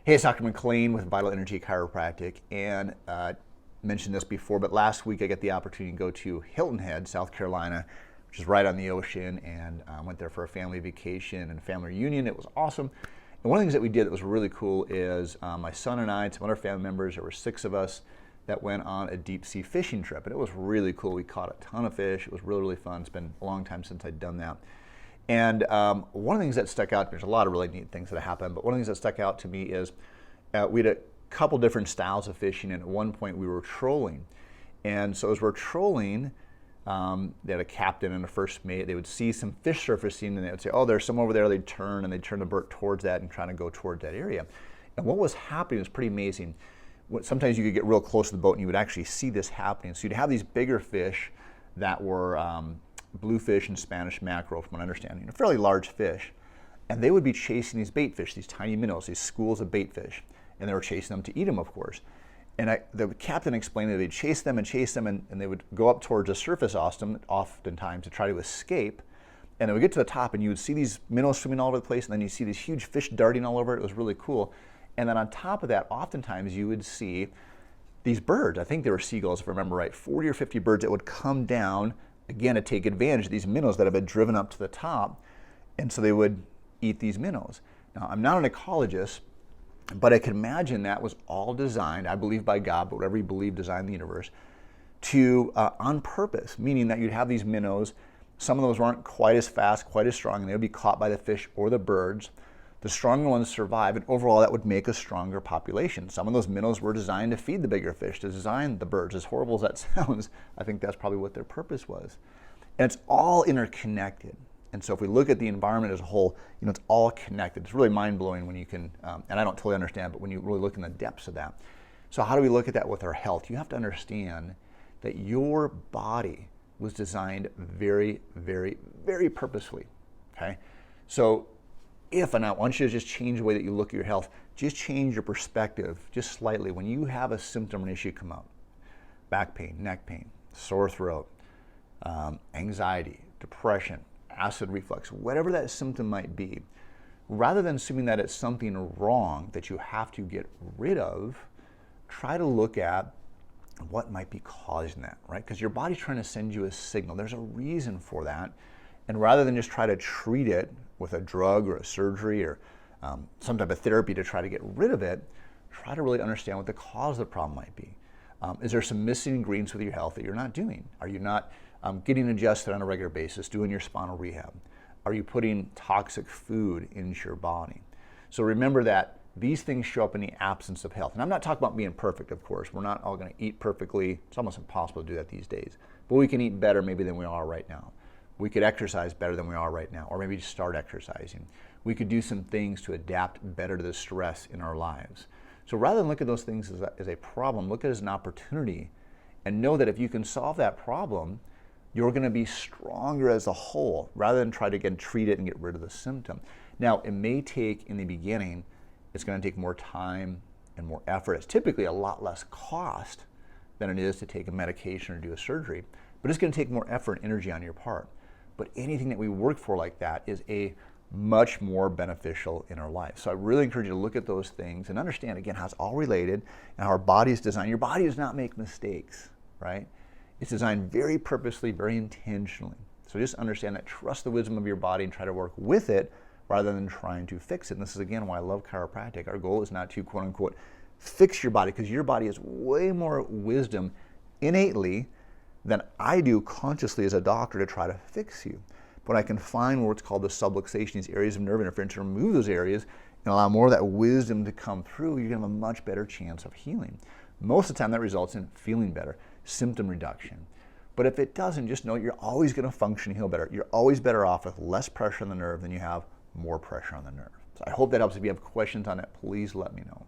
Hey, it's Dr. McLean with Vital Energy Chiropractic, and mentioned this before, but last week I got the opportunity to go to Hilton Head, South Carolina, which is right on the ocean, and went there for a family vacation and family reunion. It was awesome. And one of the things that we did that was really cool is my son and I and some other family members, there were 6 of us, that went on a deep sea fishing trip, and it was really cool. We caught a ton of fish. It was really, really fun. It's been a long time since I'd done that. And one of the things that stuck out, there's a lot of really neat things that happened, but one of the things that stuck out to me is we had a couple different styles of fishing, and at one point we were trolling. And so as we're trolling, they had a captain and a first mate. They would see some fish surfacing, and they would say, oh, there's some over there. They'd turn, and they'd turn the boat towards that and try to go towards that area. And what was happening was pretty amazing. Sometimes you could get real close to the boat, and you would actually see this happening. So you'd have these bigger fish that were bluefish and Spanish mackerel, from what I understand, fairly large fish, and they would be chasing these bait fish, these tiny minnows, these schools of bait fish, and they were chasing them to eat them, of course. And the captain explained that they'd chase them, and they would go up towards the surface oftentimes to try to escape. And they would get to the top, and you would see these minnows swimming all over the place, and then you see these huge fish darting all over it. It was really cool. And then on top of that, oftentimes you would see these birds. I think they were seagulls, if I remember right, 40 or 50 birds that would come down, again, to take advantage of these minnows that have been driven up to the top. And so they would eat these minnows. Now, I'm not an ecologist, but I can imagine that was all designed, I believe by God, but whatever you believe designed the universe, to on purpose, meaning that you'd have these minnows. Some of those weren't quite as fast, quite as strong, and they would be caught by the fish or the birds. The stronger ones survive, and overall that would make a stronger population. Some of those minnows were designed to feed the bigger fish, to design the birds. As horrible as that sounds, I think that's probably what their purpose was. And it's all interconnected. And so if we look at the environment as a whole, it's all connected. It's really mind-blowing when you can, and I don't totally understand, but when you really look in the depths of that. So how do we look at that with our health? You have to understand that your body was designed very, very, very purposefully, okay? So and I want you to just change the way that you look at your health, just change your perspective just slightly. When you have a symptom or an issue come up, back pain, neck pain, sore throat, anxiety, depression, acid reflux, whatever that symptom might be, rather than assuming that it's something wrong that you have to get rid of, try to look at what might be causing that, right? Because your body's trying to send you a signal. There's a reason for that. And rather than just try to treat it with a drug or a surgery or some type of therapy to try to get rid of it, try to really understand what the cause of the problem might be. Is there some missing ingredients with your health that you're not doing? Are you not getting adjusted on a regular basis, doing your spinal rehab? Are you putting toxic food into your body? So remember that these things show up in the absence of health. And I'm not talking about being perfect, of course. We're not all going to eat perfectly. It's almost impossible to do that these days. But we can eat better maybe than we are right now. We could exercise better than we are right now, or maybe just start exercising. We could do some things to adapt better to the stress in our lives. So rather than look at those things as a problem, look at it as an opportunity, and know that if you can solve that problem, you're going to be stronger as a whole, rather than try to again treat it and get rid of the symptom. Now, it may take, in the beginning, it's going to take more time and more effort. It's typically a lot less cost than it is to take a medication or do a surgery, but it's going to take more effort and energy on your part. But anything that we work for like that is a much more beneficial in our life. So I really encourage you to look at those things and understand, again, how it's all related and how our body is designed. Your body does not make mistakes, right? It's designed very purposely, very intentionally. So just understand that, trust the wisdom of your body and try to work with it rather than trying to fix it. And this is, again, why I love chiropractic. Our goal is not to, quote unquote, fix your body, because your body has way more wisdom innately than I do consciously as a doctor to try to fix you. But I can find what's called the subluxation, these areas of nerve interference, and remove those areas and allow more of that wisdom to come through. You're going to have a much better chance of healing. Most of the time that results in feeling better, symptom reduction. But if it doesn't, just know you're always going to function and heal better. You're always better off with less pressure on the nerve than you have more pressure on the nerve. So I hope that helps. If you have questions on it, please let me know.